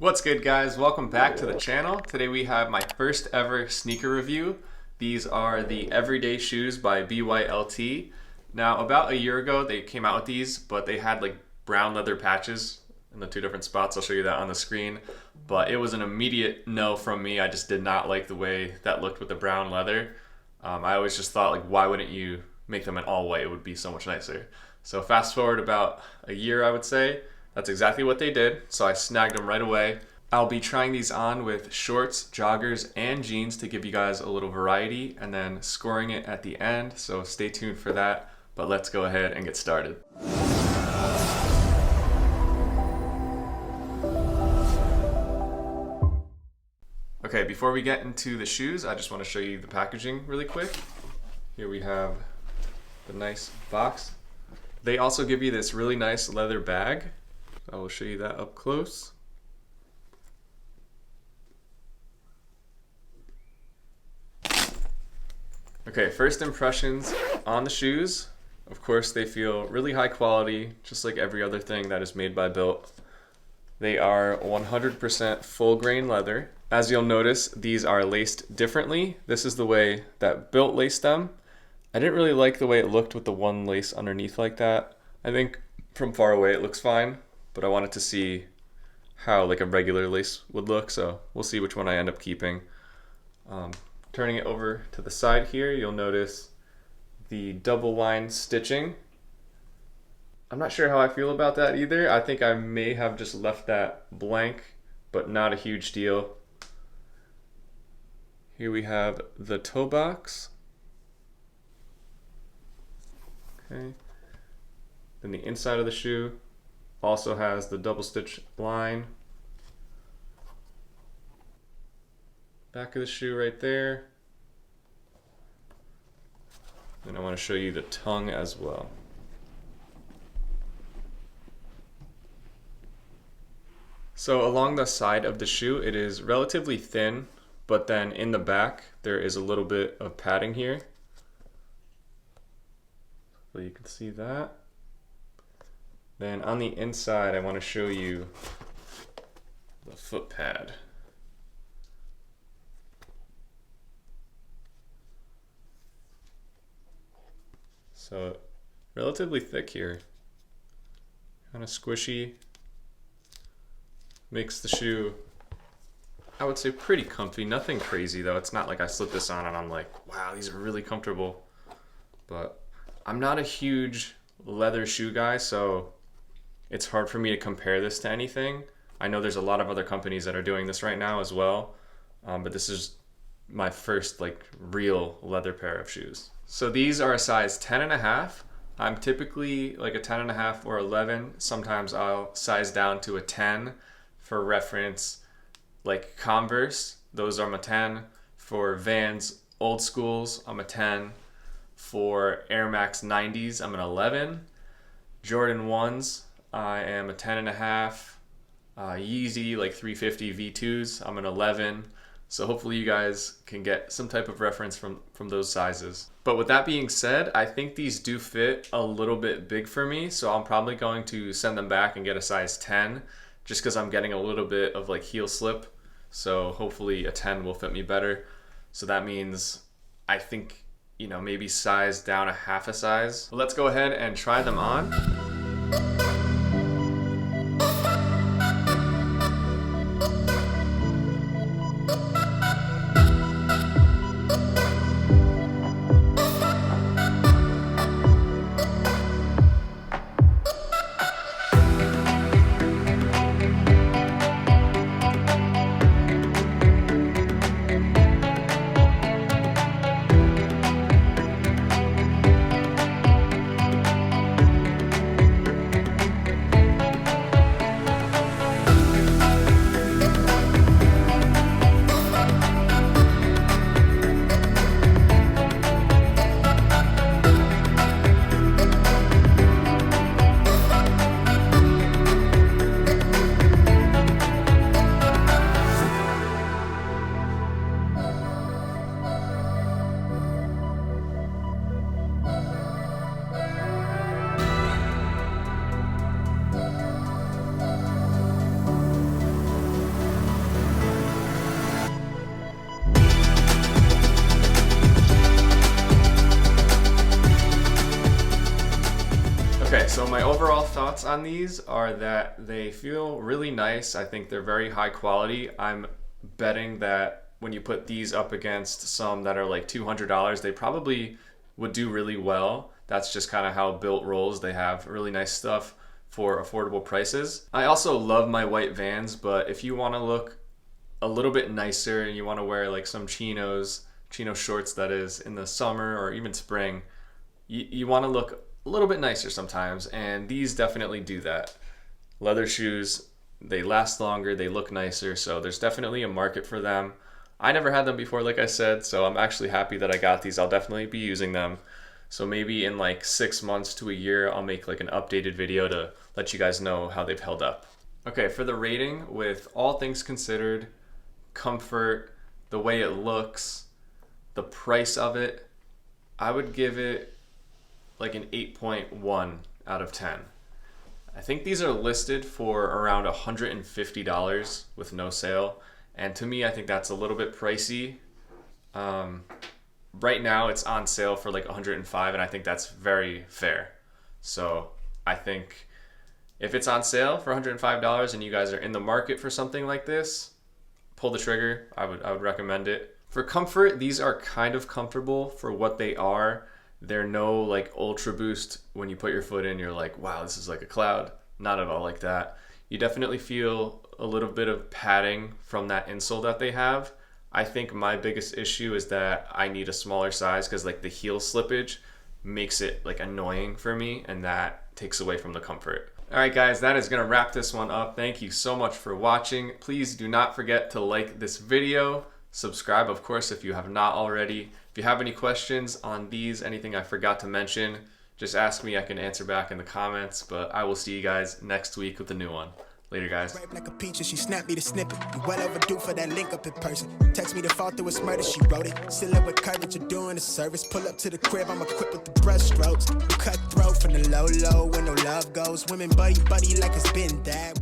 What's good, guys? Welcome back to the channel. Today we have my first ever sneaker review. These are the Everyday Shoes by BYLT. Now, about a year ago they came out with these, but they had like brown leather patches in the two different spots. I'll show you that on the screen. But it was an immediate no from me. I just did not like the way that looked with the brown leather. I always just thought, like, why wouldn't you make them an all white? It would be so much nicer. So fast forward about a year, I would say. That's exactly what they did, so I snagged them right away. I'll be trying these on with shorts, joggers, and jeans to give you guys a little variety, and then scoring it at the end, so stay tuned for that. But let's go ahead and get started. Okay, before we get into the shoes, I just want to show you the packaging really quick. Here we have the nice box. They also give you this really nice leather bag. I will show you that up close. Okay, first impressions on the shoes. Of course, they feel really high quality, just like every other thing that is made by BYLT. They are 100% full grain leather. As you'll notice, these are laced differently. This is the way that BYLT laced them. I didn't really like the way it looked with the one lace underneath like that. I think from far away it looks fine, but I wanted to see how like a regular lace would look, so we'll see which one I end up keeping. Turning it over to the side here, you'll notice the double line stitching. I'm not sure how I feel about that either. I think I may have just left that blank, but not a huge deal. Here we have the toe box. Okay. Then the inside of the shoe also has the double stitch line. Back of the shoe right there. And I want to show you the tongue as well. So along the side of the shoe, it is relatively thin, but then in the back, there is a little bit of padding here. So you can see that. Then on the inside, I want to show you the foot pad. So relatively thick here, kind of squishy, makes the shoe, I would say, pretty comfy. Nothing crazy though. It's not like I slip this on and I'm like, wow, these are really comfortable. But I'm not a huge leather shoe guy, so it's hard for me to compare this to anything. I know there's a lot of other companies that are doing this right now as well, but this is my first like real leather pair of shoes. So these are a size 10.5. I'm typically like a 10.5 or 11. Sometimes I'll size down to a 10 for reference. Like Converse, those are my 10. For Vans old schools, I'm a 10. For Air Max 90s, I'm an 11. Jordan 1s, I am a 10.5. Yeezy like 350 V2s, I'm an 11. So hopefully you guys can get some type of reference from those sizes. But with that being said, I think these do fit a little bit big for me, so I'm probably going to send them back and get a size 10, just because I'm getting a little bit of like heel slip. So hopefully a 10 will fit me better. So that means I think, you know, maybe size down a half a size. Let's go ahead and try them on. thoughts on these are that they feel really nice. I think they're very high quality. I'm betting that when you put these up against some that are like $200, they probably would do really well. That's just kind of how BYLT rolls. They have really nice stuff for affordable prices. I also love my white Vans, but if you want to look a little bit nicer and you want to wear like some chino shorts, that is, in the summer or even spring, you want to look a little bit nicer sometimes, and these definitely do that. Leather shoes, they last longer, they look nicer, so there's definitely a market for them. I never had them before, like I said, so I'm actually happy that I got these. I'll definitely be using them. So maybe in like 6 months to a year, I'll make like an updated video to let you guys know how they've held up. Okay, for the rating, with all things considered, comfort, the way it looks, the price of it, I would give it like an 8.1 out of 10. I think these are listed for around $150 with no sale, and to me I think that's a little bit pricey. Right now it's on sale for like $105, and I think that's very fair. So I think if it's on sale for $105 and you guys are in the market for something like this, pull the trigger. I would recommend it. For comfort, these are kind of comfortable for what they are. They're no like ultra boost. When you put your foot in, you're like, wow, this is like a cloud. Not at all like that. You definitely feel a little bit of padding from that insole that they have. I think my biggest issue is that I need a smaller size because like the heel slippage makes it like annoying for me, and that takes away from the comfort. All right, guys, that is gonna wrap this one up. Thank you so much for watching. Please do not forget to like this video. Subscribe, of course, if you have not already. If you have any questions on these, anything I forgot to mention, just ask me. I can answer back in the comments, but I will see you guys next week with a new one. Later, guys. Right like a peach and she snapped me the snippet. You well overdue for that link up in person. Text me to fall through its murder, she wrote it. Still up with courage, you're doing a service. Pull up to the crib, I'm equipped with the brush strokes. Cutthroat from the low, when no love goes. Women buddy like it's been that.